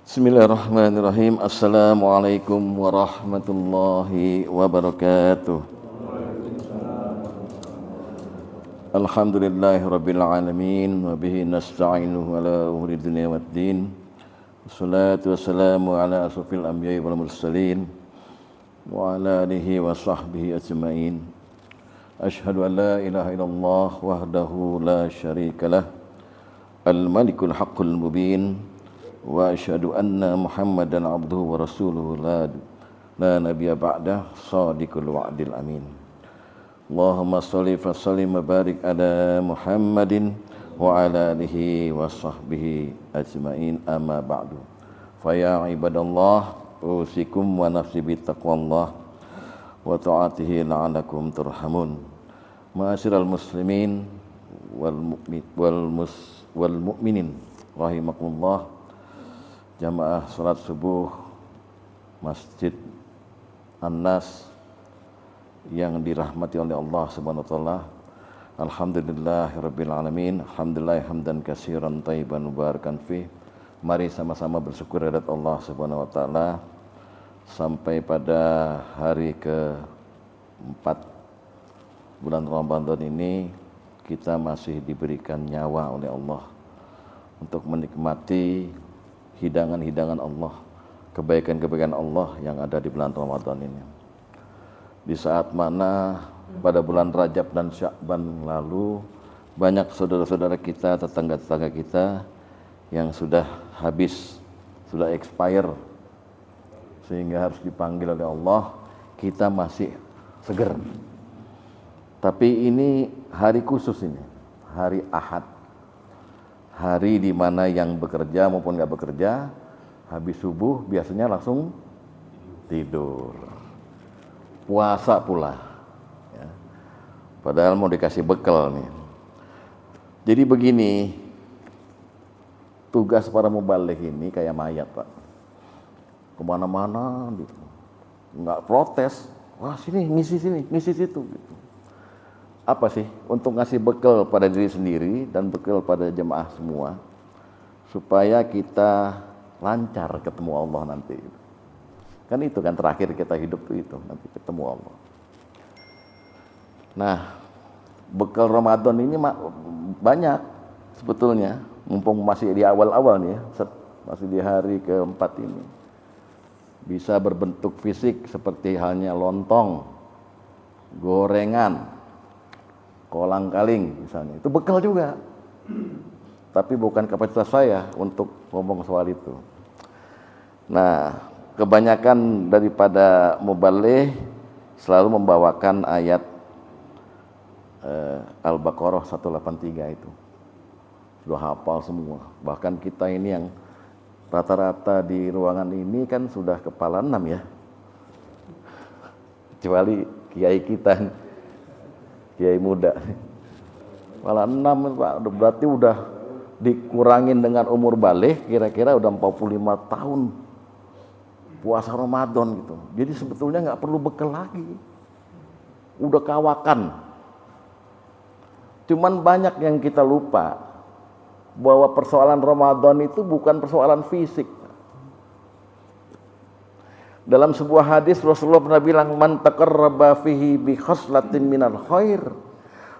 Bismillahirrahmanirrahim. Assalamualaikum warahmatullahi wabarakatuh. Alhamdulillahirabbil alamin wa bihi nasta'inuhu ala umuri dunya waddin. Wassalatu wassalamu ala asrofil anbiya'i wal mursalin wa ala alihi wa sahbihi ajma'in. Asyhadu an la ilaha illallah wahdahu la syarikalah al-malikul haqqul mubin. Wa asyhadu anna Muhammadan abduhu wa rasuluhu la nabiyya ba'dah shadiqul wa'dil amin. Allahumma shalli wa sallim wa barik ala Muhammadin wa ala alihi wa sahbihi ajmain, amma ba'du. Fa ya ibadallah, usikum wa nafsi bi taqwallah wa ta'atihi la'alakum turhamun. Ma'asyiral muslimin wal mu'minin rahimakumullah. Jamaah salat subuh Masjid An-Nas yang dirahmati oleh Allah Subhanahu wa taala. Alhamdulillahirabbil alamin. Alhamdulillah hamdan katsiran thayyiban mubarakan fi. Mari sama-sama bersyukur kepada Allah Subhanahu wa taala sampai pada hari ke-4 bulan Ramadan ini kita masih diberikan nyawa oleh Allah untuk menikmati hidangan-hidangan Allah, kebaikan-kebaikan Allah yang ada di bulan Ramadan ini. Di saat mana pada bulan Rajab dan Sya'ban lalu banyak saudara-saudara kita, tetangga-tetangga kita yang sudah habis, sudah expire, sehingga harus dipanggil oleh Allah, kita masih seger. Tapi ini hari khusus, ini hari Ahad, hari di mana yang bekerja maupun nggak bekerja habis subuh biasanya langsung tidur, puasa pula ya. Padahal mau dikasih bekal nih. Jadi begini, tugas para mubalik ini kayak mayat, Pak, kemana-mana gitu, nggak protes, wah sini ngisi situ gitu. Apa sih? Untuk ngasih bekal pada diri sendiri dan bekal pada jemaah semua, supaya kita lancar ketemu Allah nanti. Kan itu kan terakhir kita hidup itu nanti ketemu Allah. Nah, bekal Ramadan ini banyak sebetulnya, mumpung masih di awal-awal nih ya, masih di hari ke-4 ini. Bisa berbentuk fisik seperti halnya lontong, gorengan, kolang-kaling misalnya, itu bekal juga. Tapi bukan kapasitas saya untuk ngomong soal itu. Nah, kebanyakan daripada muballigh selalu membawakan ayat Al-Baqarah 183 itu. Sudah hafal semua. Bahkan kita ini yang rata-rata di ruangan ini kan sudah kepala 6 ya. Kecuali kiai kita, kiai muda, malah 6 Pak, berarti udah dikurangin dengan umur balik, kira-kira udah 45 tahun puasa Ramadan gitu. Jadi sebetulnya nggak perlu bekal lagi, udah kawakan. Cuman banyak yang kita lupa bahwa persoalan Ramadan itu bukan persoalan fisik. Dalam sebuah hadis Rasulullah pernah bilang, man taqarraba fihi bi khaslatin minal khair.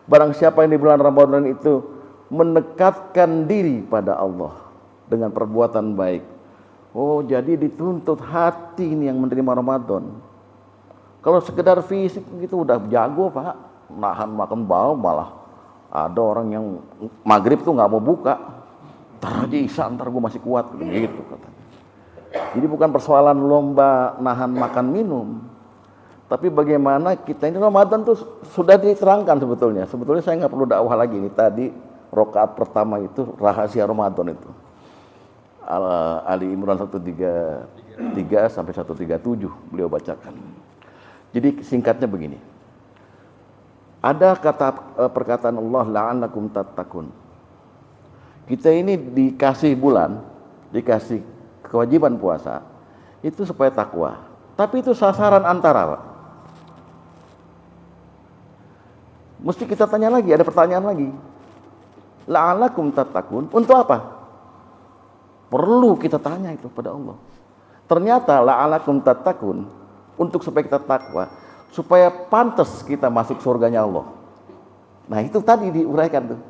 Barang siapa yang di bulan Ramadan itu mendekatkan diri pada Allah dengan perbuatan baik. Oh, jadi dituntut hati ini yang menerima Ramadan. Kalau sekedar fisik gitu udah jago, Pak, nahan makan bau, malah ada orang yang maghrib tuh nggak mau buka. Ntar aja Isya, ntar gue masih kuat gitu katanya. Jadi bukan persoalan lomba nahan makan minum, tapi bagaimana kita ini. Ramadan tuh sudah diterangkan sebetulnya. Sebetulnya saya nggak perlu dakwah lagi. Ini tadi rakaat pertama itu rahasia Ramadan itu. Ali Imran 133 sampai 137 beliau bacakan. Jadi singkatnya begini. Ada perkataan Allah, la'annakum tattaqun. Kita ini dikasih bulan, dikasih kewajiban puasa itu supaya takwa. Tapi itu sasaran antara, Pak. Mesti kita tanya lagi, ada pertanyaan lagi. La'alakum tattaqun, untuk apa? Perlu kita tanya itu pada Allah. Ternyata la'alakum tattaqun, untuk supaya kita takwa, supaya pantas kita masuk surganya Allah. Nah itu tadi diuraikan tuh.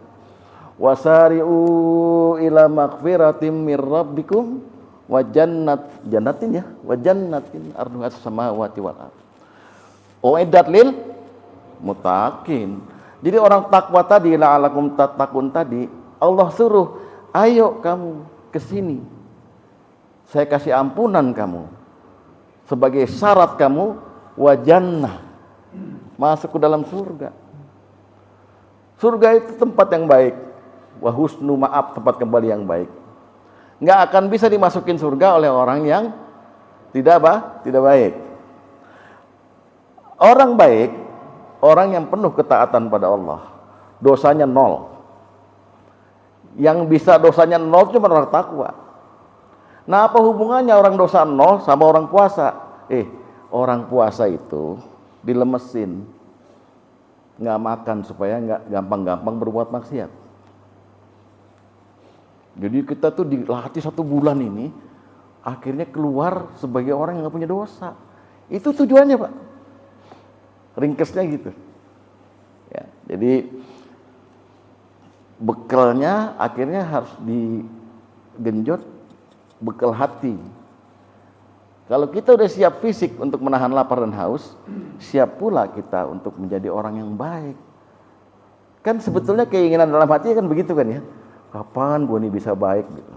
Wasari'u ila maghfiratim mir rabbikum wa jannatin arduha as-samawati wal ardh. Uiddat lil muttaqin. Jadi orang takwa tadi, la'alakum tattaqun tadi, Allah suruh, ayo kamu ke sini. Saya kasih ampunan kamu. Sebagai syarat kamu wa jannah, masuk ke dalam surga. Surga itu tempat yang baik. Wa husnu ma'ab, tempat kembali yang baik. Enggak akan bisa dimasukin surga oleh orang yang tidak baik. Orang baik, orang yang penuh ketaatan pada Allah, dosanya 0. Yang bisa dosanya 0 cuma orang takwa. Nah, apa hubungannya orang dosa 0 sama orang puasa? Orang puasa itu dilemesin, nggak makan supaya nggak gampang-gampang berbuat maksiat. Jadi kita tuh dilatih 1 bulan ini, akhirnya keluar sebagai orang yang nggak punya dosa. Itu tujuannya, Pak. Ringkesnya gitu. Ya, jadi bekalnya akhirnya harus digenjot, bekal hati. Kalau kita udah siap fisik untuk menahan lapar dan haus, siap pula kita untuk menjadi orang yang baik. Kan sebetulnya keinginan dalam hati kan begitu kan ya. Kapan gue nih bisa baik gitu.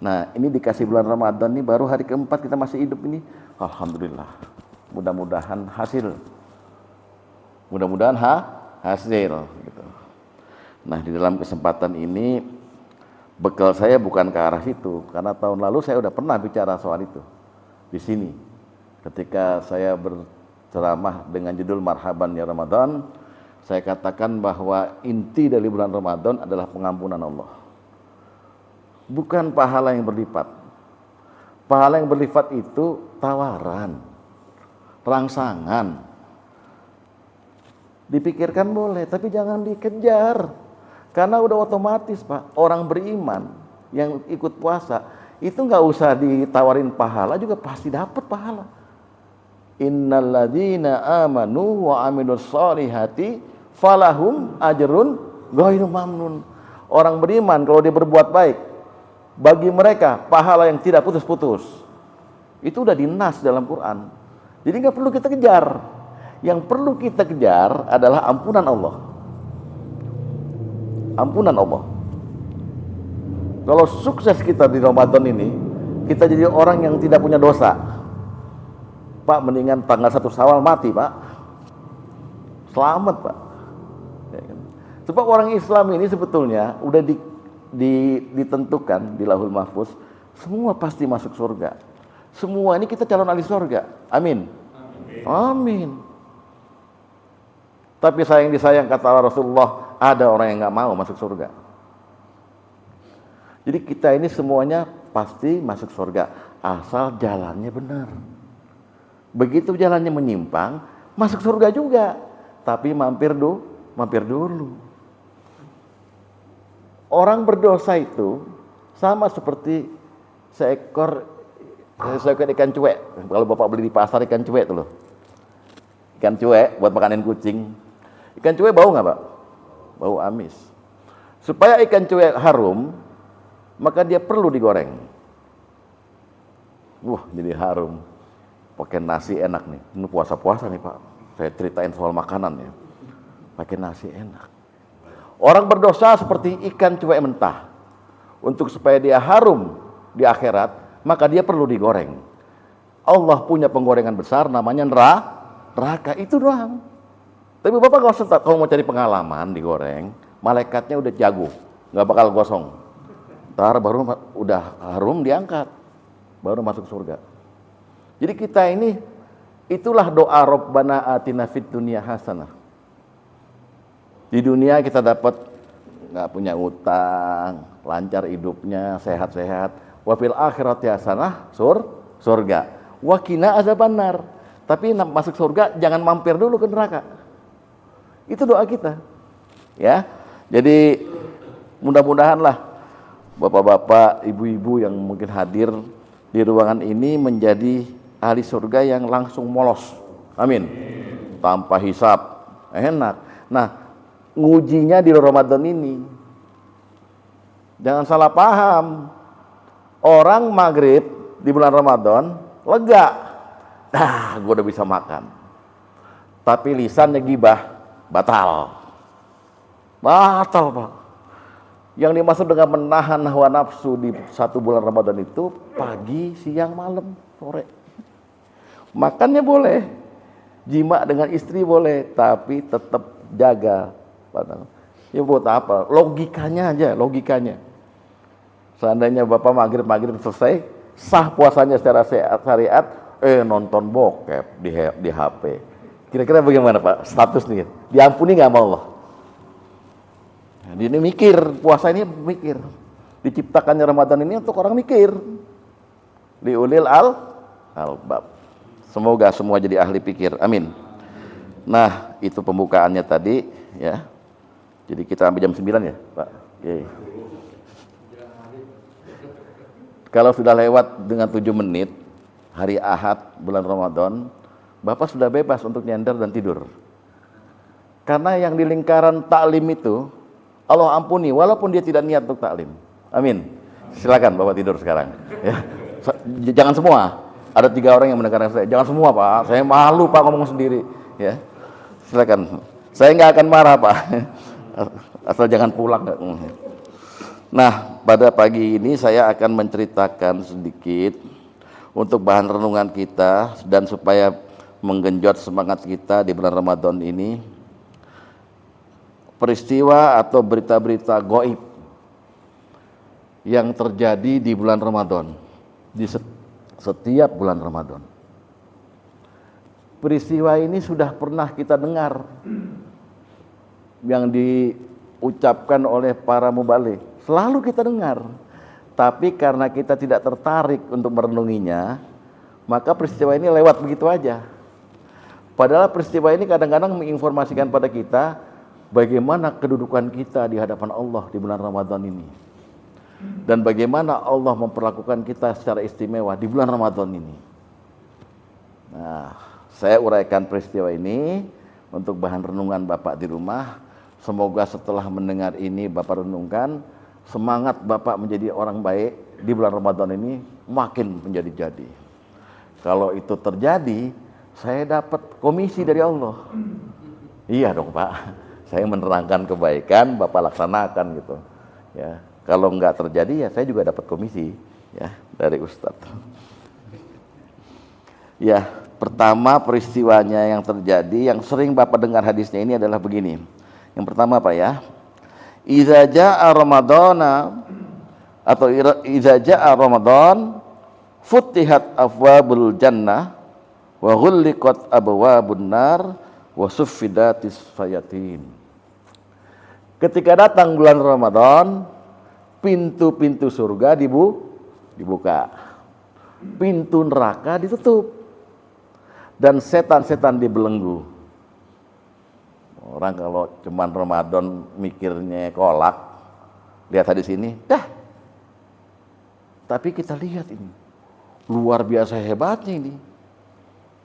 Nah ini dikasih bulan Ramadan nih, baru hari keempat kita masih hidup ini. Alhamdulillah. Mudah-mudahan hasil. Mudah-mudahan hasil gitu. Nah di dalam kesempatan ini bekal saya bukan ke arah situ, karena tahun lalu saya udah pernah bicara soal itu di sini. Ketika saya berceramah dengan judul Marhaban ya Ramadan, saya katakan bahwa inti dari bulan Ramadan adalah pengampunan Allah. Bukan pahala yang berlipat. Pahala yang berlipat itu tawaran, rangsangan. Dipikirkan boleh, tapi jangan dikejar. Karena udah otomatis, Pak, orang beriman yang ikut puasa itu nggak usah ditawarin pahala juga pasti dapat pahala. Innalladzina amanu wa amilus solihati falahum ajrun ghairu mamnun. Orang beriman kalau dia berbuat baik, bagi mereka pahala yang tidak putus-putus. Itu udah dinas dalam Quran. Jadi nggak perlu kita kejar. Yang perlu kita kejar adalah ampunan Allah. Ampunan Allah. Kalau sukses kita di Ramadan ini, kita jadi orang yang tidak punya dosa. Pak, mendingan tanggal 1 Syawal mati, Pak. Selamat, Pak. Ya kan? Sebab orang Islam ini sebetulnya udah ditentukan di Lauhul Mahfuz, semua pasti masuk surga. Semua ini kita calon ahli surga. Amin. Amin. Tapi sayang disayang kata Rasulullah, ada orang yang nggak mau masuk surga. Jadi kita ini semuanya pasti masuk surga, asal jalannya benar. Begitu jalannya menyimpang, masuk surga juga, tapi mampir dulu. Orang berdosa itu sama seperti seekor ikan cuek. Kalau Bapak beli di pasar ikan cuek itu loh. Ikan cuek buat makanin kucing. Ikan cuek bau nggak, Pak? Bau amis. Supaya ikan cuek harum, maka dia perlu digoreng. Jadi harum. Pakai nasi enak nih. Ini puasa-puasa nih, Pak. Saya ceritain soal makanan ya. Pakai nasi enak. Orang berdosa seperti ikan cuek mentah. Untuk supaya dia harum di akhirat, maka dia perlu digoreng. Allah punya penggorengan besar namanya neraka. Itu doang. Tapi Bapak nggak usah, kalau mau cari pengalaman digoreng, malaikatnya udah jago, nggak bakal gosong. Ntar baru udah harum diangkat, baru masuk surga. Jadi kita ini, itulah doa Rabbana atina fid dunya hasanah. Di dunia kita dapat nggak punya utang, lancar hidupnya, sehat-sehat. Wa fil akhirati hasanah, surga. Wa qina azabannar. Tapi masuk surga jangan mampir dulu ke neraka. Itu doa kita. Ya. Jadi mudah-mudahanlah bapak-bapak, ibu-ibu yang mungkin hadir di ruangan ini menjadi ahli surga yang langsung molos. Amin. Tanpa hisab. Enak. Nah, ngujinya di Ramadan ini. Jangan salah paham. Orang maghrib di bulan Ramadan lega. Gue udah bisa makan. Tapi lisannya gibah, batal. Batal, Pak. Yang dimaksud dengan menahan hawa nafsu di satu bulan Ramadan itu pagi, siang, malam, sore. Makannya boleh, jima dengan istri boleh, tapi tetap jaga. Ya buat apa? Logikanya aja, logikanya. Seandainya Bapak maghrib selesai, sah puasanya secara syariat, nonton bokep di HP. Kira-kira bagaimana Pak status nih? Diampuni nggak sama Allah? Nah, dia ini mikir, puasa ini mikir. Diciptakannya Ramadan ini untuk orang mikir. Liulil albab. Semoga semua jadi ahli pikir. Amin. Nah, itu pembukaannya tadi ya. Jadi kita sampai jam 9 ya, Pak. Oke. Kalau sudah lewat dengan 7 menit hari Ahad bulan Ramadan, Bapak sudah bebas untuk nyender dan tidur. Karena yang di lingkaran taklim itu Allah ampuni walaupun dia tidak niat untuk taklim. Amin. Silakan Bapak tidur sekarang. Ya. Jangan semua. Ada 3 orang yang mendengarkan saya. Jangan semua Pak. Saya malu Pak ngomong sendiri. Ya. Silakan. Saya nggak akan marah Pak. Asal jangan pulang. Nah, pada pagi ini saya akan menceritakan sedikit untuk bahan renungan kita dan supaya menggenjot semangat kita di bulan Ramadan ini, peristiwa atau berita-berita gaib yang terjadi di bulan Ramadan, di setiap bulan Ramadan. Peristiwa ini sudah pernah kita dengar yang diucapkan oleh para mubaligh, selalu kita dengar. Tapi karena kita tidak tertarik untuk merenunginya, maka peristiwa ini lewat begitu aja. Padahal peristiwa ini kadang-kadang menginformasikan pada kita bagaimana kedudukan kita di hadapan Allah di bulan Ramadan ini. Dan bagaimana Allah memperlakukan kita secara istimewa di bulan Ramadan ini. Nah, saya uraikan peristiwa ini untuk bahan renungan Bapak di rumah. Semoga setelah mendengar ini Bapak renungkan, semangat Bapak menjadi orang baik di bulan Ramadan ini makin menjadi-jadi. Kalau itu terjadi, saya dapat komisi dari Allah. Iya dong Pak, saya menerangkan kebaikan, Bapak laksanakan gitu. Ya, kalau nggak terjadi ya saya juga dapat komisi ya dari Ustadz. Ya, pertama peristiwanya yang terjadi, yang sering Bapak dengar hadisnya ini adalah begini. Yang pertama Pak ya, idza jaa ramadana atau idza jaa ramadan futihat abwabul jannah wa ghulliqat abwabun nar wa suffidatis sayatin. Ketika datang bulan Ramadan, pintu-pintu surga dibuka, pintu neraka ditutup, dan setan-setan dibelenggu. Orang kalau cuman Ramadan mikirnya kolak, lihat hadis ini, dah. Tapi kita lihat ini, luar biasa hebatnya ini.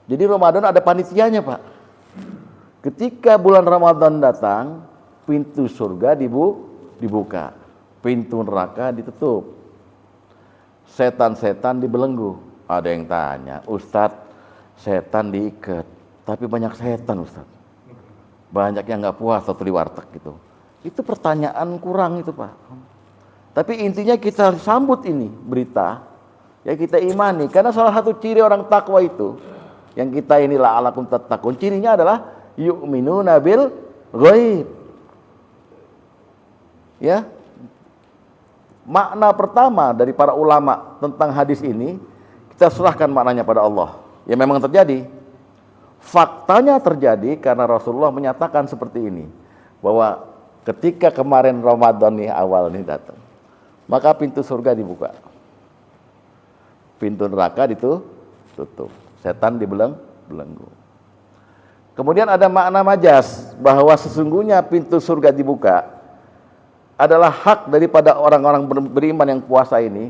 Jadi Ramadan ada panitianya Pak. Ketika bulan Ramadan datang, pintu surga dibuka, pintu neraka ditutup, setan-setan dibelenggu. Ada yang tanya, Ustadz, setan diikat, tapi banyak setan Ustadz. Banyak yang nggak puas atau di warteg gitu. Itu pertanyaan kurang itu Pak. Tapi intinya kita sambut ini berita, ya kita imani. Karena salah satu ciri orang takwa itu, yang kita inilah alakum tattaqun, cirinya adalah yu'minuna bil ghaib. Ya, makna pertama dari para ulama tentang hadis ini, kita serahkan maknanya pada Allah. Ya memang terjadi. Faktanya terjadi karena Rasulullah menyatakan seperti ini, bahwa ketika kemarin Ramadan nih awal nih datang, maka pintu surga dibuka, pintu neraka ditutup, setan dibelenggu. Kemudian ada makna majas, bahwa sesungguhnya pintu surga dibuka adalah hak daripada orang-orang beriman yang puasa ini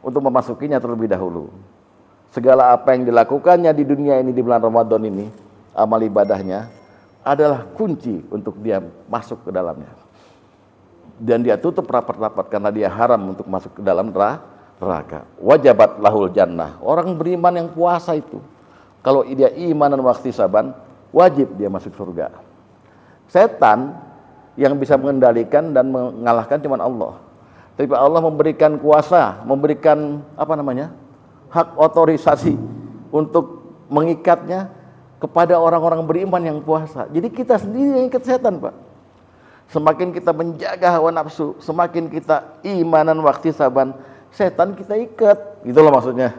untuk memasukinya terlebih dahulu. Segala apa yang dilakukannya di dunia ini di bulan Ramadan ini, amal ibadahnya adalah kunci untuk dia masuk ke dalamnya. Dan dia tutup rapat-rapat karena dia haram untuk masuk ke dalam neraka. Wajabat lahul jannah. Orang beriman yang puasa itu, kalau dia imanan wa ihtisaban, wajib dia masuk surga. Setan yang bisa mengendalikan dan mengalahkan cuma Allah. Tapi Allah memberikan kuasa, memberikan hak otorisasi untuk mengikatnya kepada orang-orang beriman yang puasa. Jadi kita sendiri yang ikat setan, Pak. Semakin kita menjaga hawa nafsu, semakin kita imanan wa ihtisaban, setan kita ikat. Gitu loh maksudnya.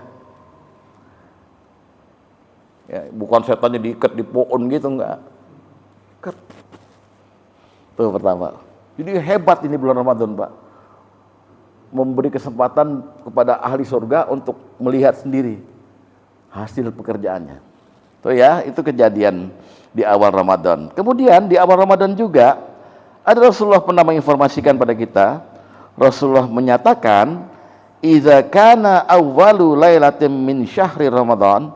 Ya, bukan setannya diikat di pohon gitu, enggak. Ikat. Itu pertama. Jadi hebat ini bulan Ramadan, Pak. Memberi kesempatan kepada ahli surga untuk melihat sendiri hasil pekerjaannya. Tuh ya, itu kejadian di awal Ramadan. Kemudian di awal Ramadan juga ada Rasulullah pernah menginformasikan pada kita. Rasulullah menyatakan, "Idza kana awwalu lailatin min syahri Ramadan,"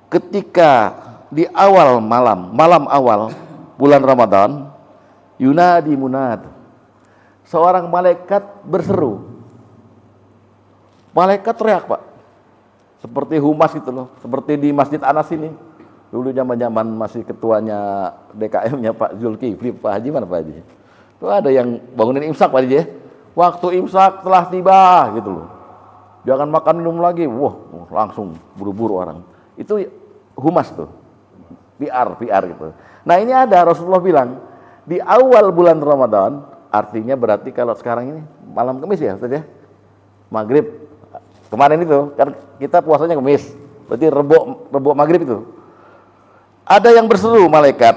ketika di awal malam awal bulan Ramadan, yunadi munad, seorang malaikat berseru. Malaikat teriak, Pak, seperti humas gitu loh, seperti di Masjid Anas ini dulu zaman masih ketuanya DKM-nya Pak Zulkifli, Pak Haji mana Pak Haji, itu ada yang bangunin imsak Pak Haji ya, waktu imsak telah tiba gitu loh, jangan makan minum lagi, wah langsung buru-buru orang, itu humas tuh, PR gitu. Nah ini ada Rasulullah bilang di awal bulan Ramadan, artinya berarti kalau sekarang ini malam Kamis ya Ustaz ya, maghrib kemarin itu kan kita puasanya Kamis, berarti rebo maghrib itu ada yang berseru malaikat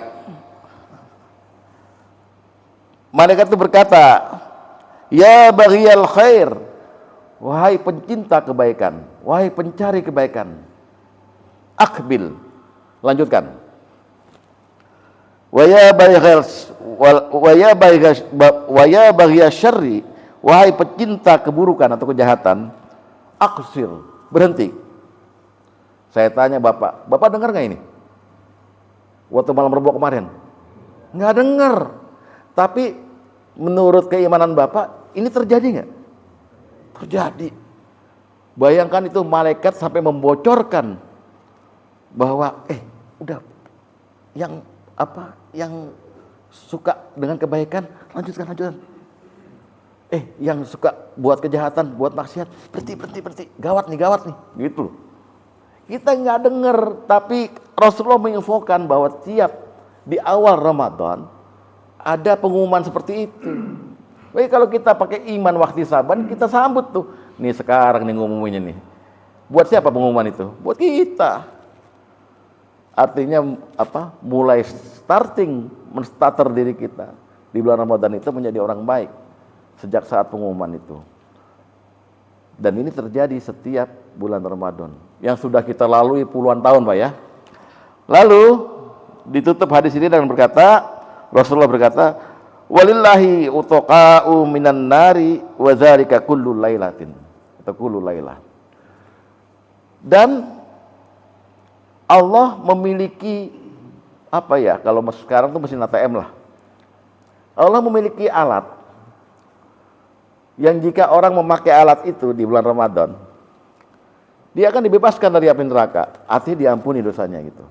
itu berkata, ya baghiyal khair, wahai pencinta kebaikan, wahai pencari kebaikan, akbil, lanjutkan, wa ya baghiyal syarri, wahai pecinta keburukan atau kejahatan, aksir, berhenti. Saya tanya Bapak dengar nggak ini? Waktu malam Rebo kemarin? Nggak dengar. Tapi menurut keimanan Bapak, ini terjadi nggak? Terjadi. Bayangkan itu malaikat sampai membocorkan bahwa udah yang suka dengan kebaikan lanjutkan. Yang suka buat kejahatan, buat maksiat, berhenti, gawat nih, gitu. Kita nggak dengar, tapi Rasulullah menginfokan bahwa tiap di awal Ramadan ada pengumuman seperti itu. Jadi kalau kita pakai iman waktu saban, kita sambut tuh. Nih sekarang nih ngumuminnya nih. Buat siapa pengumuman itu? Buat kita. Artinya mulai men-starter diri kita di bulan Ramadan itu menjadi orang baik. Sejak saat pengumuman itu. Dan ini terjadi setiap bulan Ramadan yang sudah kita lalui puluhan tahun, Pak ya. Lalu ditutup hadis ini dengan Rasulullah berkata, walillahi utaqa'u minan nari wa dzalika kullu lailatin atau kullu lailah. Dan Allah memiliki kalau sekarang tuh mesin ATM lah. Allah memiliki alat yang jika orang memakai alat itu di bulan Ramadan, dia akan dibebaskan dari api neraka, artinya diampuni dosanya gitu.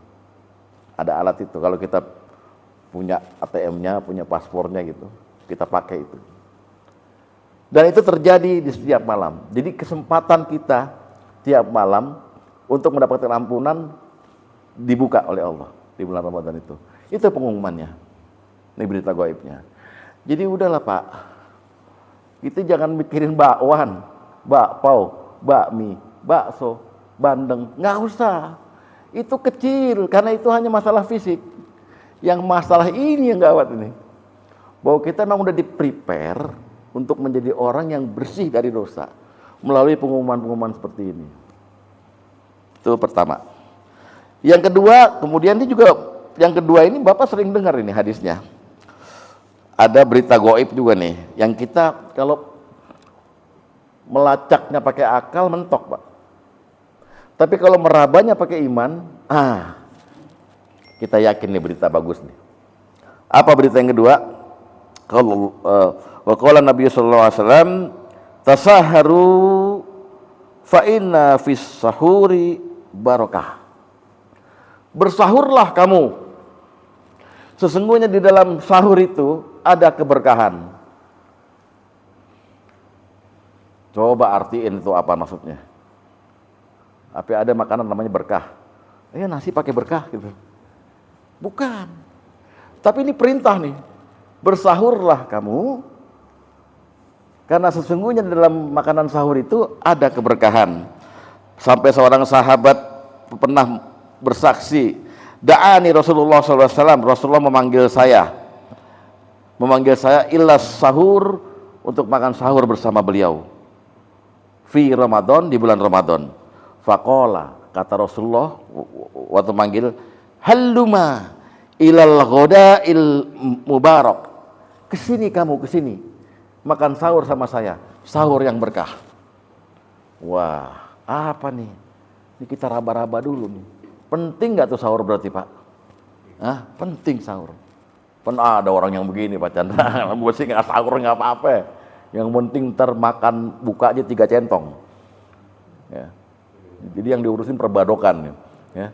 Ada alat itu, kalau kita punya ATM-nya, punya paspornya gitu, kita pakai itu. Dan itu terjadi di setiap malam. Jadi kesempatan kita tiap malam untuk mendapatkan ampunan dibuka oleh Allah di bulan Ramadan itu. Itu pengumumannya. Ini berita gaibnya. Jadi udahlah Pak, kita jangan mikirin bakwan, bakpao, bakmi, bakso, bandeng, nggak usah. Itu kecil, karena itu hanya masalah fisik. Yang masalah ini yang gawat ini, bahwa kita memang udah di-prepare untuk menjadi orang yang bersih dari dosa melalui pengumuman-pengumuman seperti ini. Itu pertama. Yang kedua, kemudian yang kedua ini Bapak sering dengar ini hadisnya. ada berita gaib juga nih, yang kita kalau melacaknya pakai akal mentok, Pak. Tapi kalau merabanya pakai iman, kita yakin nih berita bagus nih. Apa berita yang kedua? Kalau wa qala Nabi sallallahu alaihi wasallam, tasaharu fa inna fis sahuri barakah. Bersahurlah kamu. Sesungguhnya di dalam sahur itu ada keberkahan. Coba artiin itu apa maksudnya. Apa ada makanan namanya berkah? Nasi pakai berkah gitu. Bukan. Tapi ini perintah nih. Bersahurlah kamu. Karena sesungguhnya di dalam makanan sahur itu ada keberkahan. Sampai seorang sahabat pernah bersaksi, da'ani Rasulullah SAW, Rasulullah memanggil saya ilas sahur, untuk makan sahur bersama beliau fi Ramadan, di bulan Ramadan. Faqala, kata Rasulullah waktu manggil, halluma ilal ghoda'il mubarak, kesini kamu, kesini makan sahur sama saya, sahur yang berkah. Wah, apa nih? Ini kita raba-raba dulu nih. Penting nggak tuh sahur berarti, Pak? Penting sahur. Ada orang yang begini, Pak Chandra, gue sih nggak sahur nggak apa-apa. Yang penting ntar makan buka aja 3 centong. Ya. Jadi yang diurusin perbadokan. Ya.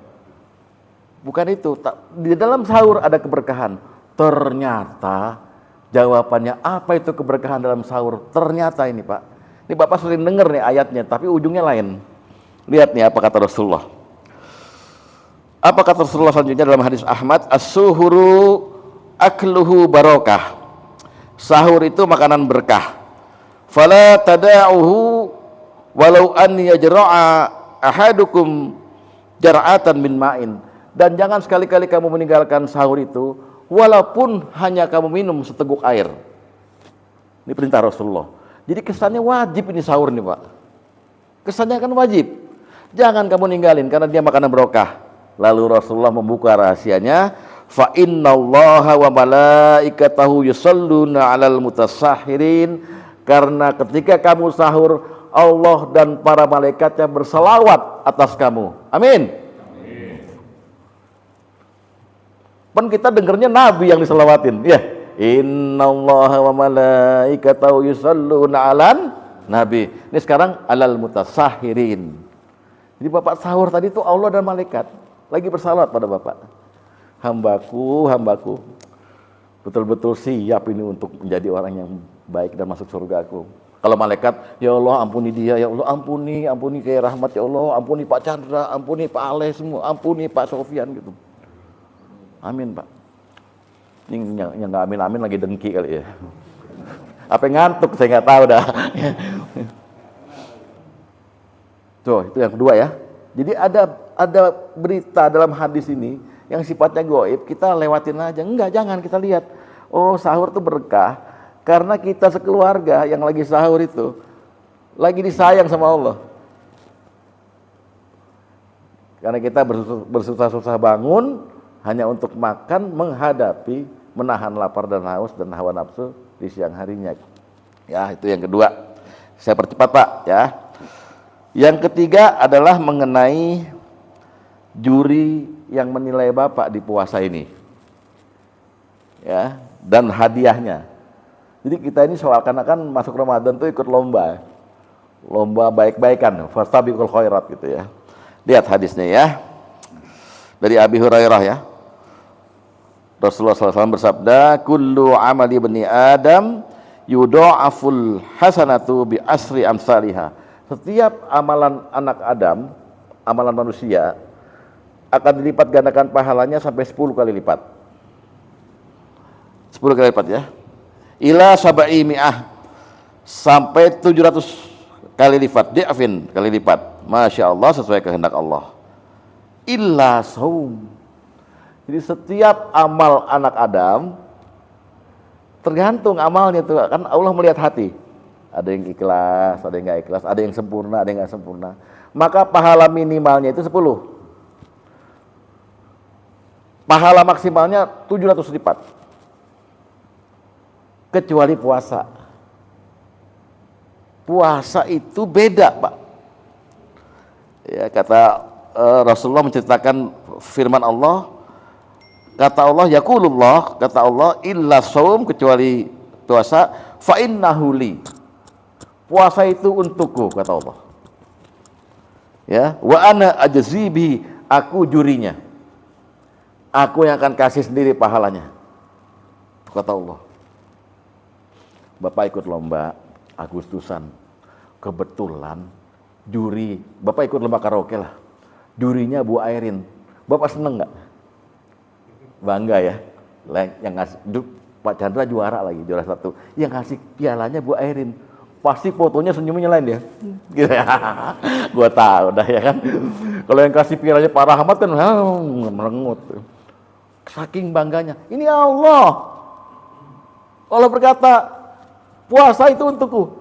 Bukan itu. Di dalam sahur ada keberkahan. Ternyata jawabannya apa itu keberkahan dalam sahur? Ternyata ini, Pak. Ini Bapak sering dengar nih ayatnya, tapi ujungnya lain. Lihat nih apa kata Rasulullah. Apa kata Rasulullah selanjutnya dalam hadis Ahmad, as-suhuru akluhu barokah. Sahur itu makanan berkah. Fala tada'uhu walau an yajra'a ahadukum jar'atan min ma'in. Dan jangan sekali-kali kamu meninggalkan sahur itu walaupun hanya kamu minum seteguk air. Ini perintah Rasulullah. Jadi kesannya wajib ini sahur nih, Pak. Kesannya kan wajib. Jangan kamu ninggalin karena dia makanan berkah. Lalu Rasulullah membuka rahasianya, fa innallaha wa malaikatahu yusalluna 'alal mutasahhirin, karena ketika kamu sahur Allah dan para malaikatnya berselawat atas kamu. Amin. Kan kita dengarnya Nabi yang diselawatin, ya. Innallaha wa malaikatahu yusalluna 'alan Nabi. Ini sekarang 'alal mutasahhirin. Jadi Bapak sahur tadi itu Allah dan malaikat lagi bersalawat pada Bapak. Hambaku, betul-betul siap ini untuk menjadi orang yang baik dan masuk surgaku. Kalau malaikat, ya Allah ampuni dia, ya Allah ampuni kayak rahmat, ya Allah ampuni Pak Chandra, ampuni Pak Aleh semua, ampuni Pak Sofian gitu. Amin, Pak. Ini yang nggak amin lagi dengki kali ya. Apa ngantuk saya nggak tahu dah. Tuh, itu yang kedua ya. Jadi ada berita dalam hadis ini yang sifatnya gaib, kita lewatin aja. Enggak, jangan, kita lihat. Oh, sahur itu berkah karena kita sekeluarga yang lagi sahur itu lagi disayang sama Allah. Karena kita bersusah-susah bangun hanya untuk makan, menghadapi, menahan lapar dan haus dan hawa nafsu di siang harinya. Ya, itu yang kedua. Saya percepat, Pak, ya. Yang ketiga adalah mengenai juri yang menilai Bapak di puasa ini. Ya, dan hadiahnya. Jadi kita ini seakan-akan masuk Ramadan tuh ikut lomba. Lomba baik-baikan, fastabiqul khairat gitu ya. Lihat hadisnya ya. Dari Abi Hurairah ya. Rasulullah SAW bersabda, kullu amali bani Adam yudha'aful hasanatu bi asri amsalihah. Setiap amalan anak Adam, amalan manusia, akan dilipat gandakan pahalanya sampai 10 kali lipat. 10 kali lipat ya. Ila saba'i mi'ah, sampai 700 kali lipat. Di'afin, kali lipat. Masya Allah, sesuai kehendak Allah. Illa saum. Jadi setiap amal anak Adam, tergantung amalnya tuh, kan Allah melihat hati. Ada yang ikhlas, ada yang nggak ikhlas, ada yang sempurna, ada yang nggak sempurna. Maka pahala minimalnya itu 10. Pahala maksimalnya 700 lipat. kecuali puasa. Puasa itu beda, Pak. Ya, kata Rasulullah menceritakan firman Allah, kata Allah, yaqulullah, kata Allah, illa shaum, kecuali puasa, fa innahu li. Puasa itu untukku, kata Allah. Ya, wa ana ajzi bihi, aku jurinya. Aku yang akan kasih sendiri pahalanya. Kata Allah. Bapak ikut lomba Agustusan. Kebetulan juri, Bapak ikut lomba karaoke lah. Jurinya Bu Airin. Bapak seneng nggak? Bangga ya. Yang ngasih, Pak Chandra juara lagi, juara 1. Yang ngasih pialanya Bu Airin. Pasti fotonya senyumnya lain dia. Gitu ya. Gua tahu dah ya kan. Kalau yang kasih pialanya Pak Rahmat kan merengut. Saking bangganya. Ini Allah. Allah berkata, puasa itu untukku.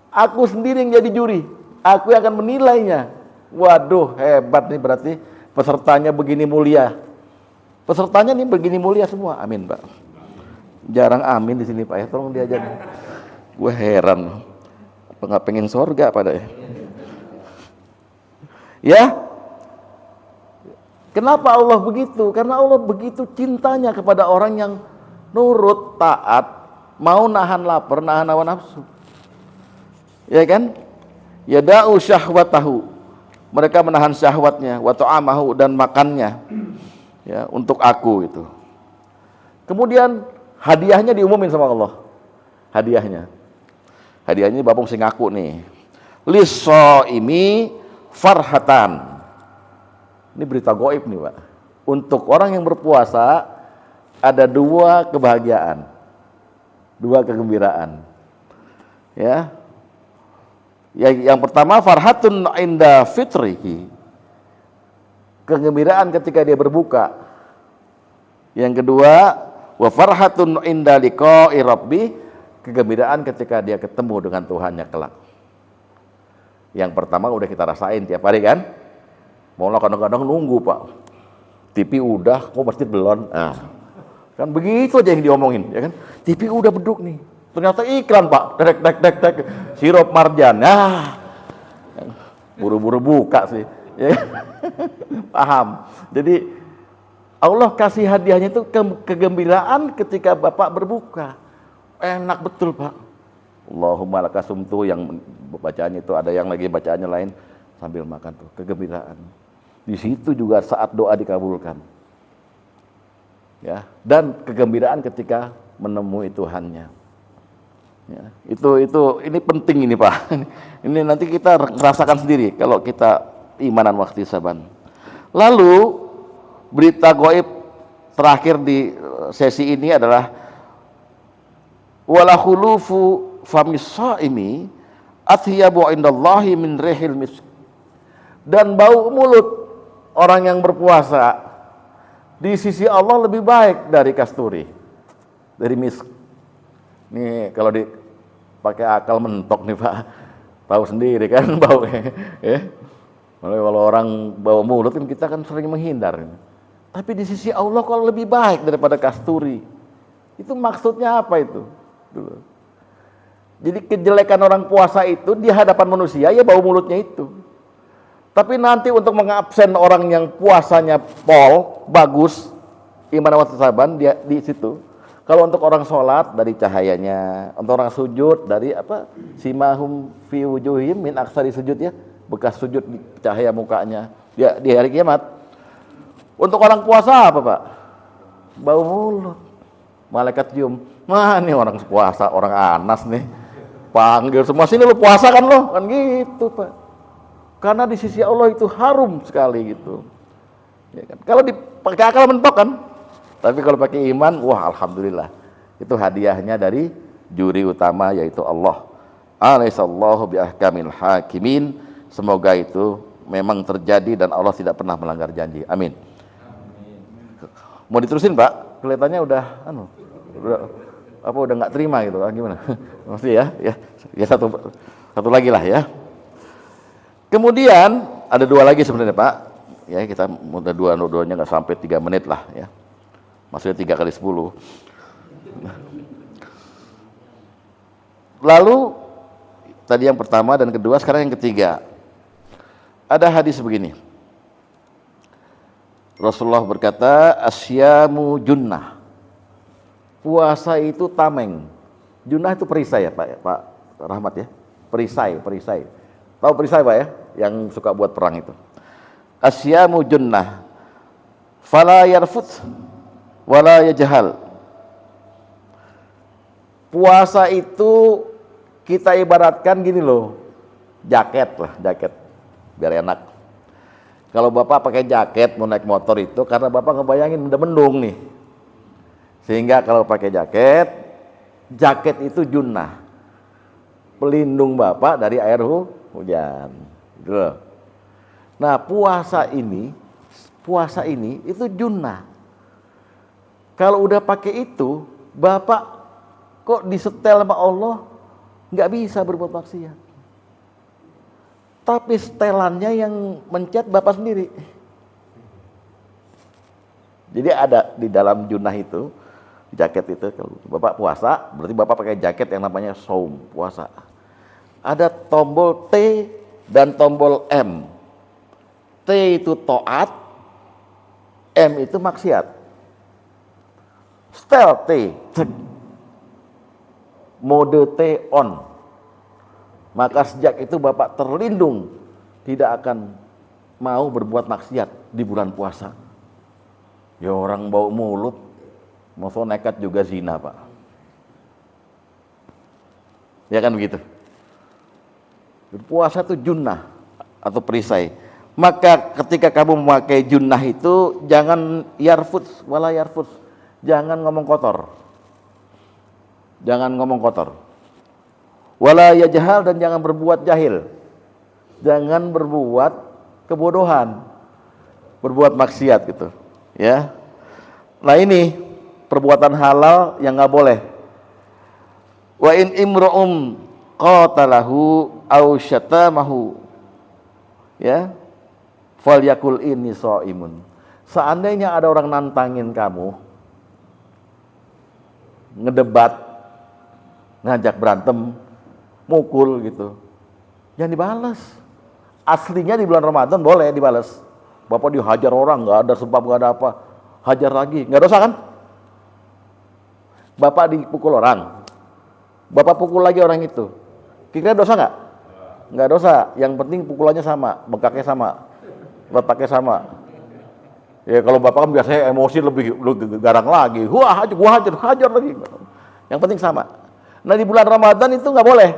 Aku sendiri yang jadi juri. Aku yang akan menilainya. Waduh, hebat nih berarti pesertanya begini mulia. Pesertanya nih begini mulia semua. Amin, Pak. Jarang amin di sini, Pak ya. Tolong diajar. Gue heran. Apa nggak pengen sorga pada ya? Ya. Kenapa Allah begitu? Karena Allah begitu cintanya kepada orang yang nurut, taat, mau nahan lapar, nahan hawa nafsu. Ya kan? Yada'u syahwatahu. Mereka menahan syahwatnya, wa ta'amahu, dan makannya. Ya, untuk aku itu. Kemudian hadiahnya diumumin sama Allah. Hadiahnya Bapak mesti ngaku nih. Lis-shaimi farhatan. Ini berita gaib nih, Pak. Untuk orang yang berpuasa ada 2 kebahagiaan, 2 kegembiraan. Ya. Yang pertama farhatun inda fitrihi. Kegembiraan ketika dia berbuka. Yang kedua wa farhatun inda liqa'i rabbi. Kegembiraan ketika dia ketemu dengan Tuhannya kelak. Yang pertama udah kita rasain tiap hari kan? Malah kadang-kadang nunggu, Pak. TV udah, kok masjid belum? Nah, kan begitu aja yang diomongin, ya kan? TV udah beduk nih. Ternyata iklan, Pak. Dek. Sirup marjan. Nah, buru-buru buka sih. Ya. Paham. Jadi Allah kasih hadiahnya itu kegembiraan ketika Bapak berbuka. Enak betul, Pak. Allahumma lakasumtu, yang bacaannya itu ada yang lagi bacaannya lain sambil makan tuh, kegembiraan. Di situ juga saat doa dikabulkan. Ya, dan kegembiraan ketika menemui Tuhannya. Ya, ini penting ini, Pak. Ini nanti kita rasakan sendiri kalau kita imanan waktu saban. Lalu berita gaib terakhir di sesi ini adalah wala khulufu famis shaimi athiyabu indallahi min rihil misk. Dan bau mulut orang yang berpuasa di sisi Allah lebih baik dari kasturi, dari misk. Nih kalau dipakai akal mentok nih, Pak, tahu sendiri kan baunya. Ya. Kalau orang bau mulut kan kita kan sering menghindar. Tapi di sisi Allah kalau lebih baik daripada kasturi. Itu maksudnya apa itu? Dulu. Jadi kejelekan orang puasa itu di hadapan manusia ya bau mulutnya itu. Tapi nanti untuk mengabsen orang yang puasanya pol, bagus, iman wa saban dia di situ. Kalau untuk orang sholat dari cahayanya, untuk orang sujud dari apa? Simahum fi wujuhim min aksari sujud ya, bekas sujud di cahaya mukanya. Ya di hari kiamat. Untuk orang puasa apa, Pak? Bau mulut. Malaikat cium. Wah, ini orang puasa, orang Anas nih. Panggil semua, sini lu puasa kan lo? Kan gitu, Pak. Karena di sisi Allah itu harum sekali gitu. Ya kan? Kalau dipakai akal mentok kan. Tapi kalau pakai iman, wah alhamdulillah. Itu hadiahnya dari juri utama yaitu Allah. Alaihissallahu biahkamil hakimin. Semoga itu memang terjadi dan Allah tidak pernah melanggar janji. Amin. Mau diterusin, Pak? Kelihatannya udah udah nggak terima gitu, gimana? Mesti ya satu lagi lah ya. Kemudian ada 2 lagi sebenarnya, Pak. Ya kita udah dua-duanya nggak sampai 3 menit lah ya. Maksudnya 3 kali 10. Lalu tadi yang pertama dan kedua, sekarang yang ketiga. Ada hadis begini. Rasulullah berkata, asyamu junnah. Puasa itu tameng. Junnah itu perisai ya Pak Rahmat ya. Perisai. Tahu perisai Pak ya? Yang suka buat perang itu. Asyamu junnah. Fala yarfuth wala yajhal. Puasa itu kita ibaratkan gini loh, jaket biar enak. Kalau Bapak pakai jaket mau naik motor itu karena Bapak ngebayangin udah mendung nih, sehingga kalau pakai jaket itu junnah, pelindung Bapak dari air hujan gitu loh. Nah puasa ini itu junnah. Kalau udah pakai itu, Bapak kok disetel sama Allah nggak bisa berbuat maksiat. Tapi setelannya yang mencet Bapak sendiri. Jadi ada di dalam junnah itu, jaket itu, kalau Bapak puasa, berarti Bapak pakai jaket yang namanya saum, puasa. Ada tombol T dan tombol M. T itu taat, M itu maksiat. Setel T, mode T on, maka sejak itu Bapak terlindung, tidak akan mau berbuat maksiat di bulan puasa. Ya orang bau mulut, mau nekat juga zina Pak. Ya kan begitu. Puasa itu junnah atau perisai. Maka ketika kamu memakai junnah itu, jangan yarfuts wala yarfuts, jangan ngomong kotor. Jangan ngomong kotor. Wala yajhal, dan jangan berbuat jahil. Jangan berbuat kebodohan. Berbuat maksiat gitu, ya. Nah ini perbuatan halal yang enggak boleh. Wa in imru'um qatalahu aw syatamahu, ya. Falyakul inni shaimun. Seandainya ada orang nantangin kamu, ngedebat, ngajak berantem, mukul gitu, jangan dibalas. Aslinya di bulan Ramadan boleh dibalas. Bapak dihajar orang, nggak ada sebab, nggak ada apa, hajar lagi, nggak dosa kan? Bapak dipukul orang, Bapak pukul lagi orang itu, kira-kira dosa nggak? Nggak dosa. Yang penting pukulannya sama, bengkaknya sama, letaknya sama. Ya kalau Bapak kan biasanya emosi lebih garang lagi, wah gua hajar lagi. Yang penting sama. Nah di bulan Ramadan itu nggak boleh.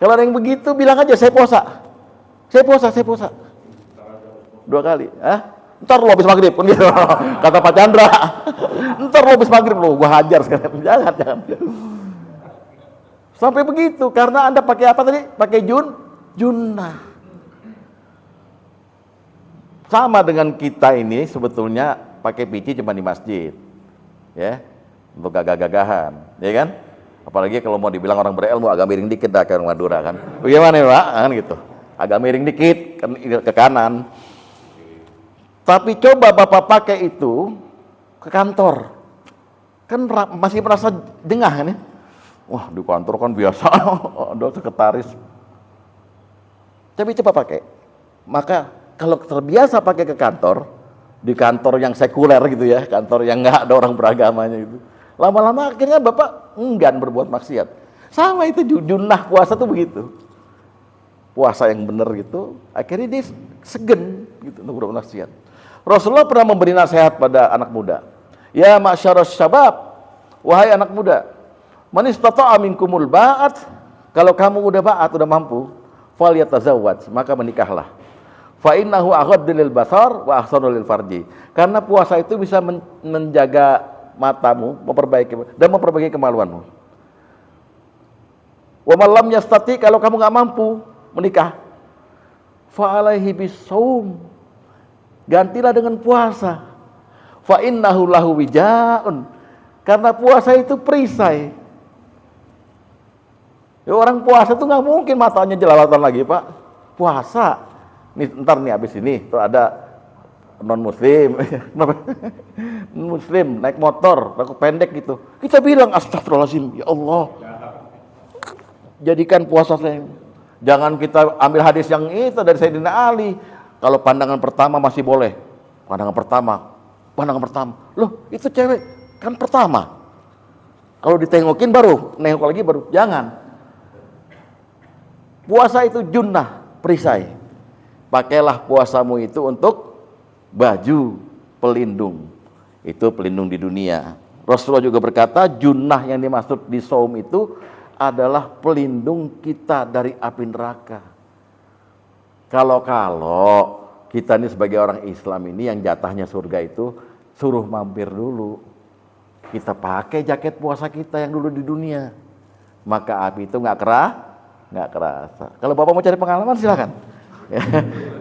Kalau ada yang begitu bilang aja saya puasa. 2 kali. Ntar lo habis maghrib kan gitu. Kata Pak Chandra. Ntar lo habis maghrib lo gua hajar sekarang. Jangan. Sampai begitu karena Anda pakai apa tadi? Pakai junnah. Sama dengan kita ini sebetulnya pakai pici cuma di masjid. Ya. Untuk gagah-gagahan, ya kan? Apalagi kalau mau dibilang orang berilmu agak miring dikit dah ke Madura kan. Bagaimana ya Pak? Kan gitu. Agak miring dikit ke kanan. Tapi coba Bapak pakai itu ke kantor. Kan masih merasa jengah kan ya? Wah, di kantor kan biasa ada sekretaris. Tapi coba pakai. Maka kalau terbiasa pakai ke kantor, di kantor yang sekuler gitu ya, kantor yang nggak ada orang beragamanya itu, lama-lama akhirnya Bapak enggan berbuat maksiat. Sama itu junnah puasa tuh begitu. Puasa yang benar gitu, akhirnya dia segen gitu untuk berbuat maksiat. Rasulullah pernah memberi nasihat pada anak muda. Ya ma'syarus syabab, wahai anak muda, man istata'a minkumul ba'at, kalau kamu udah ba'at, udah mampu, falyatazawwaj, maka menikahlah. Fa innahu aghaddu lil basar wa ahsanu lil farji. Karena puasa itu bisa menjaga matamu, memperbaiki kemaluanmu. Wa man lam yastati, kalau kamu enggak mampu menikah, fa alaihi bisawm, gantilah dengan puasa. Fa innahu lahu wijaun, karena puasa itu perisai. Ya, orang puasa tuh nggak mungkin matanya jelalatan lagi Pak. Puasa. Nih, ntar nih habis ini tuh ada non muslim, muslim naik motor, rokok pendek gitu. Kita bilang astagfirullahaladzim, ya Allah. Jadikan puasa saya. Jangan kita ambil hadis yang itu dari Sayyidina Ali. Kalau pandangan pertama masih boleh. Pandangan pertama. Loh, itu cewek kan pertama. Kalau ditengokin baru, nengok lagi baru. Jangan. Puasa itu junnah, perisai. Pakailah puasamu itu untuk baju pelindung. Itu pelindung di dunia. Rasulullah juga berkata, junnah yang dimaksud di saum itu adalah pelindung kita dari api neraka. Kalau kita ini sebagai orang Islam ini yang jatahnya surga itu suruh mampir dulu. Kita pakai jaket puasa kita yang dulu di dunia. Maka api itu nggak kerasa. Kalau Bapak mau cari pengalaman silakan.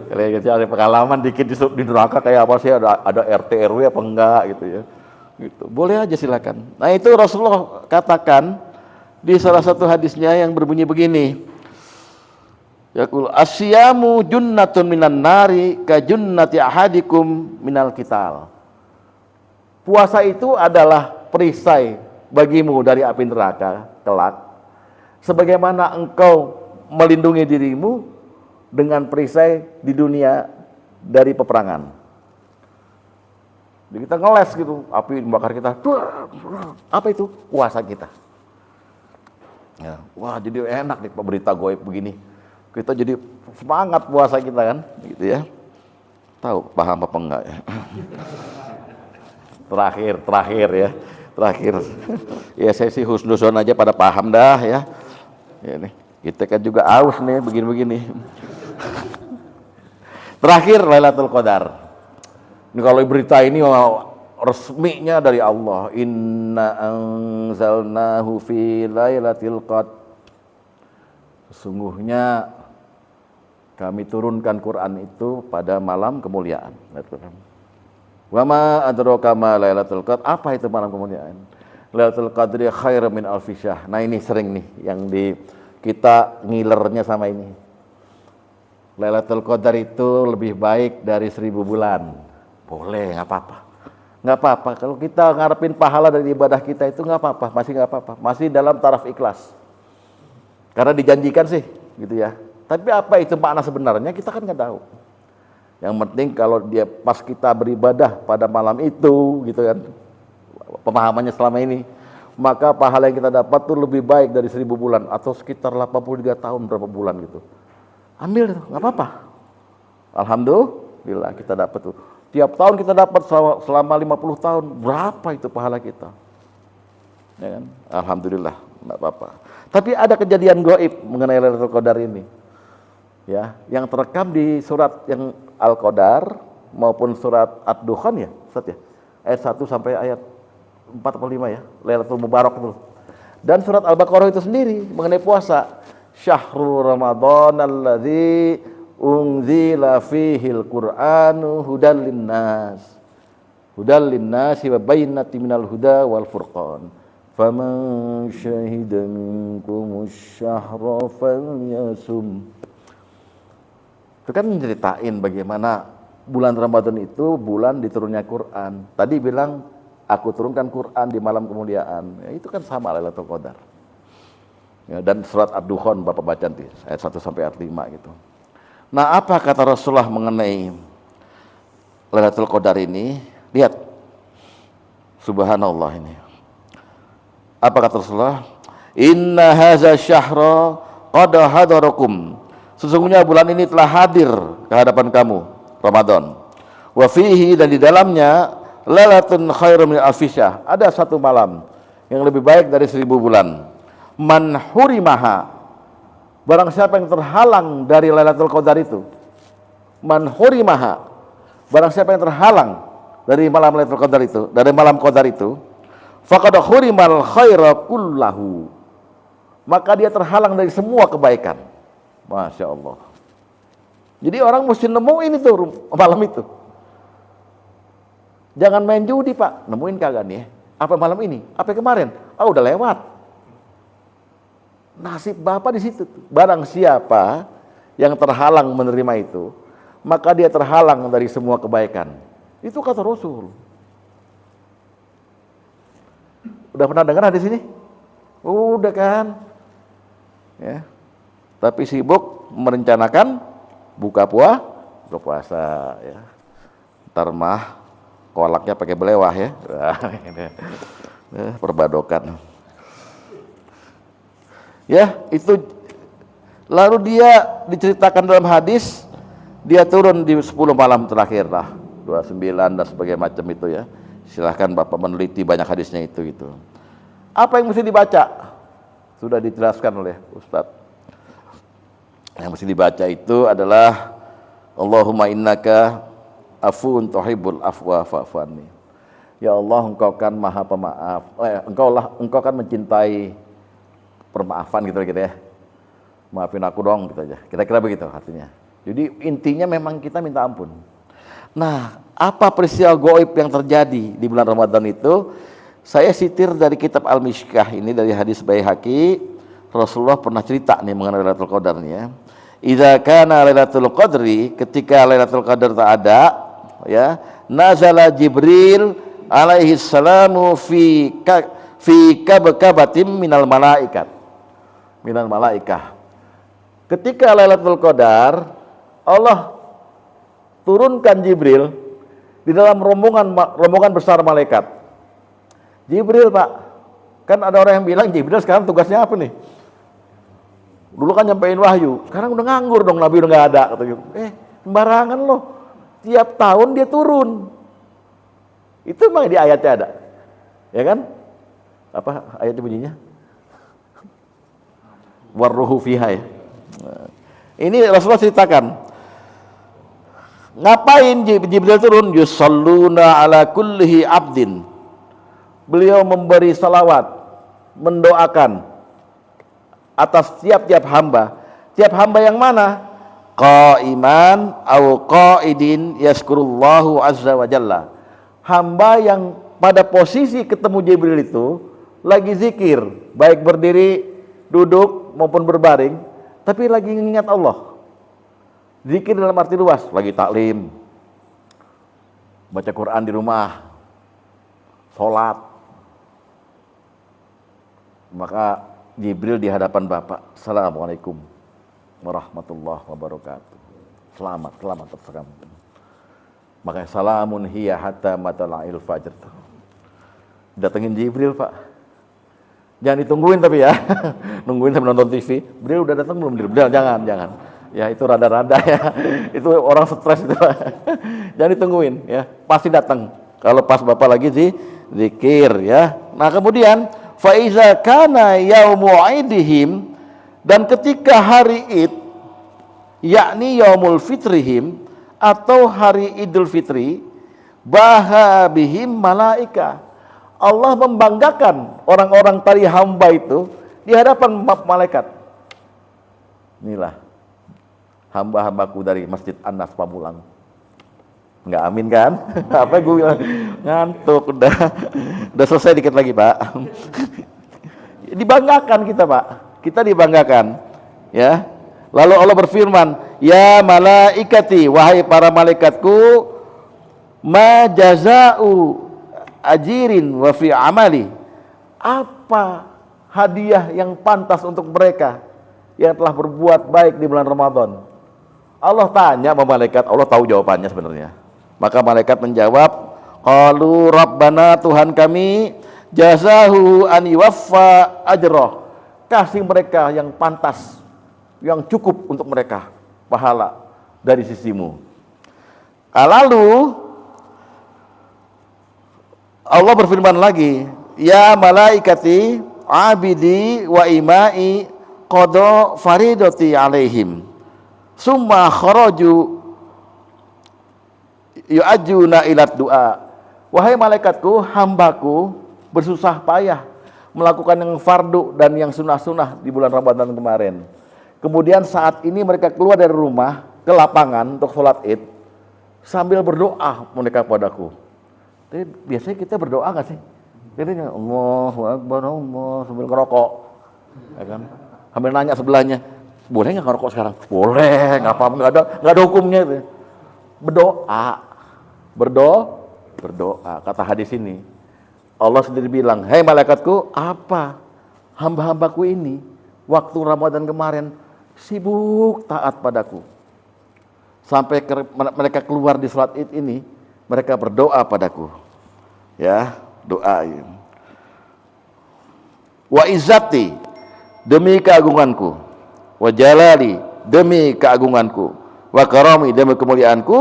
Kalau cari pengalaman dikit di neraka kayak apa sih, ada RT RW apa enggak gitu ya. Gitu. Boleh aja silakan. Nah, itu Rasulullah katakan di salah satu hadisnya yang berbunyi begini. Yaqul asyamu junnatun minan nari ka junnati ahadikum minal qital. Puasa itu adalah perisai bagimu dari api neraka kelak. Sebagaimana engkau melindungi dirimu dengan perisai di dunia dari peperangan. Jadi kita ngeles gitu, api membakar kita. Apa itu? Puasa kita. Ya, wah jadi enak nih berita goib begini. Kita jadi semangat puasa kita kan, gitu ya. Tahu paham apa enggak ya? Terakhir ya. Ya saya sih husnuzon aja pada paham dah ya. Ya nih, kita kan juga aus nih begini-begini. Terakhir Lailatul Qadar. Ini kalau berita ini resminya dari Allah. Inna anzalnahu fi lailatul qadar. Sesungguhnya kami turunkan Quran itu pada malam kemuliaan. Wa ma adraka ma lailatul qadar. Apa itu malam kemuliaan? Lailatul qadri khairum min alfi syahr. Nah, ini sering nih yang kita ngilernya sama ini. Lailatul Qadar itu lebih baik dari 1000 bulan. Boleh, nggak apa-apa. Kalau kita ngarepin pahala dari ibadah kita itu nggak apa-apa, masih dalam taraf ikhlas. Karena dijanjikan sih, gitu ya. Tapi apa itu makna sebenarnya kita kan nggak tahu. Yang penting kalau dia pas kita beribadah pada malam itu, gitu kan, pemahamannya selama ini, maka pahala yang kita dapat tuh lebih baik dari 1000 bulan atau sekitar 83 tahun berapa bulan gitu. Ambil, nggak apa-apa. Alhamdulillah kita dapat tuh. Tiap tahun kita dapat selama 50 tahun, berapa itu pahala kita? Ya kan? Alhamdulillah, nggak apa-apa. Tapi ada kejadian gaib mengenai Lailatul Qadar ini. Ya, yang terekam di surat yang Al-Qadar maupun surat Ad-Dukhan ya, Ustaz ya. Ayat 1 sampai ayat 45 ya, Lailatul Mubarak itu. Dan surat Al-Baqarah itu sendiri mengenai puasa. Syahrul Ramadan alladzi unzila fihil Qur'anu hudal linnas wa bayyinatin minal huda wal furqan faman syahida minkumus syahra falyasum. Itu kan menceritain bagaimana bulan Ramadan itu bulan diturunnya Quran. Tadi bilang aku turunkan Quran di malam kemuliaan. Ya, itu kan sama Lailatul Qadar. Ya, dan surat Ad-Dukhan Bapak baca nanti ayat 1 sampai ayat 5 gitu. Nah, apa kata Rasulullah mengenai Lailatul Qadar ini? Lihat. Subhanallah ini. Apa kata Rasulullah? Inna hadza syahra qad hadarakum. Sesungguhnya bulan ini telah hadir ke hadapan kamu, Ramadan. Wa fihi, dan di dalamnya lailatun khairum min alfi syahr. Ada satu malam yang lebih baik dari 1000 bulan. Man hurimaha, barang siapa yang terhalang dari Lailatul Qadar itu. Man hurimaha, barang siapa yang terhalang dari malam Lailatul Qadar itu, dari malam Qadar itu, faqad hurimal khaira kullahu, maka dia terhalang dari semua kebaikan. Masya Allah. Jadi orang mesti nemuin itu malam itu. Jangan main judi Pak, nemuin kagak nih? Apa malam ini? Apa kemarin? Udah lewat. Nasib Bapak di situ. Barang siapa yang terhalang menerima itu, maka dia terhalang dari semua kebaikan. Itu kata Rasul. Udah pernah dengar hadis ini? Udah kan? ya. Tapi sibuk merencanakan buka puasa ya. Ntar mah kolaknya pakai belewah ya. Perbadokan. Ya, itu lalu dia diceritakan dalam hadis dia turun di 10 malam terakhir lah, 29 dan sebagainya macam itu ya. Silahkan Bapak meneliti banyak hadisnya itu gitu. Apa yang mesti dibaca? Sudah dijelaskan oleh Ustadz. Yang mesti dibaca itu adalah Allahumma innaka afuun tuhibbul afwa fa'fu anni. Ya Allah, Engkau kan Maha Pemaaf. Engkau kan mencintai permaafan gitu ya. Maafin aku dong gitu aja. Kira-kira begitu artinya. Jadi intinya memang kita minta ampun. Nah, apa peristiwa gaib yang terjadi di bulan Ramadan itu? Saya sitir dari kitab Al-Mishkah ini dari hadis Baihaqi. Rasulullah pernah cerita nih mengenai Lailatul Qadar nih ya. Idza kana Lailatul Qadri, ketika Lailatul Qadar tak ada, ya, nazala Jibril alaihi salamu fi kabkabatin minal malaikat. Minal malaikah. Ketika Lailatul Qadar, Allah turunkan Jibril di dalam rombongan besar malaikat. Jibril, Pak. Kan ada orang yang bilang Jibril sekarang tugasnya apa nih? Dulu kan nyampein wahyu, sekarang udah nganggur dong, Nabi udah nggak ada. Katanya, sembarangan loh. Tiap tahun dia turun. Itu memang di ayatnya ada, ya kan? Apa ayatnya bunyinya? Warruhu fiha ya. Nah, ini Rasulullah ceritakan. Ngapain Jibril turun? Yusalluna ala kullihi abdin. Beliau memberi salawat, mendoakan atas tiap-tiap hamba. Tiap hamba yang mana? Qaiman au qaidin yazkurullahu azza wa jalla. Hamba yang pada posisi ketemu Jibril itu lagi zikir, baik berdiri, duduk maupun berbaring, tapi lagi mengingat Allah. Zikir dalam arti luas, lagi taklim, baca Quran di rumah, sholat. Maka Jibril di hadapan Bapak, Assalamualaikum warahmatullahi wabarakatuh. Selamat terselamat. Makanya salamun hiya hatta matla'il fajr. Datengin Jibril, Pak. Jangan ditungguin tapi ya. Nungguin sambil nonton TV. Beliau udah datang belum? Beliau jangan. Ya itu rada-rada ya. Itu orang stres itu. Jangan ditungguin ya. Pasti datang. Kalau pas Bapak lagi zikir ya. Nah, kemudian fa iza kana yaumu idihim, dan ketika hari Id, yakni yaumul fitrihim atau hari Idul Fitri, bahabihim malaika. Allah membanggakan orang-orang tadi hamba itu di hadapan malaikat. Inilah hamba-hambaku dari Masjid An-Nas Pamulang. Enggak amin kan? Apa gue bilang? Ngantuk udah selesai dikit lagi, Pak. Dibanggakan kita, Pak. Kita dibanggakan, ya. Lalu Allah berfirman, ya malaikati, wahai para malaikatku, ma jaza'u ajirin wa fi amali. Apa hadiah yang pantas untuk mereka yang telah berbuat baik di bulan Ramadan? Allah tanya sama malaikat, Allah tahu jawabannya sebenarnya. Maka malaikat menjawab, qalu rabbana, Tuhan kami, jazahu an yuwaffa ajrah. Kasih mereka yang pantas, yang cukup untuk mereka pahala dari sisimu. Lalu Allah berfirman lagi, ya malaikati abidi wa imai qada faridati alaihim summa kharaju yu'ajuna ila du'a. Wahai malaikatku, hambaku bersusah payah melakukan yang fardu dan yang sunnah-sunnah di bulan Ramadan kemarin. Kemudian saat ini mereka keluar dari rumah ke lapangan untuk sholat Id sambil berdoa mereka padaku. Tapi biasanya kita berdoa nggak sih? Jadi Allahu Akbar, Allah, sambil ngerokok, ya kan? Sambil nanya sebelahnya, boleh nggak ngerokok sekarang? Boleh, nggak apa-apa, nggak ada hukumnya itu. Berdoa. Kata hadis ini, Allah sendiri bilang, hei malaikatku, apa hamba-hambaku ini waktu Ramadan kemarin sibuk taat padaku. Sampai mereka keluar di sholat Id ini, mereka berdoa padaku. Ya, doa. Wa izzati, demi keagunganku. Wa jalali, demi keagunganku. Wa karami, demi kemuliaanku.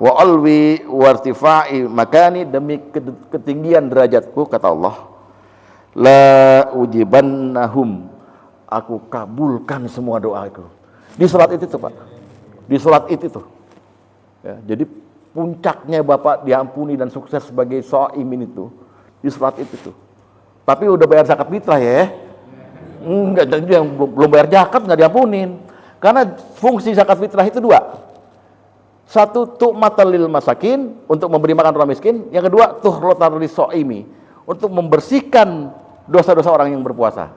Wa alwi wartifai makani, demi ketinggian derajatku, kata Allah. La ujibannahum, aku kabulkan semua doaku. Di sholat itu Pak, di sholat itu ya, jadi puncaknya Bapak diampuni dan sukses sebagai shaimin itu di sholat itu. Tapi udah bayar zakat fitrah ya, enggak, jadi yang belum bayar zakat nggak diampunin, karena fungsi zakat fitrah itu dua. Satu, tu'matal lil masakin, untuk memberi makan orang miskin. Yang kedua, tuhrotar lis shaimi, untuk membersihkan dosa-dosa orang yang berpuasa.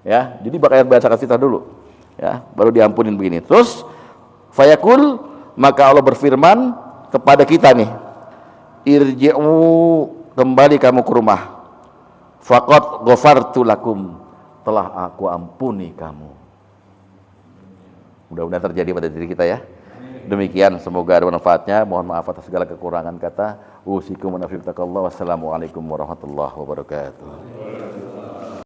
Ya, jadi bayar zakat fitrah dulu, ya, baru diampunin begini. Terus fayakul, maka Allah berfirman kepada kita nih, irji'u, kembali kamu ke rumah. Faqad ghafartu lakum, telah aku ampuni kamu. Mudah-mudahan terjadi pada diri kita ya. Demikian, semoga ada manfaatnya. Mohon maaf atas segala kekurangan kata. Usikum wa nafsi bittaqallah. Wassalamualaikum warahmatullahi wabarakatuh.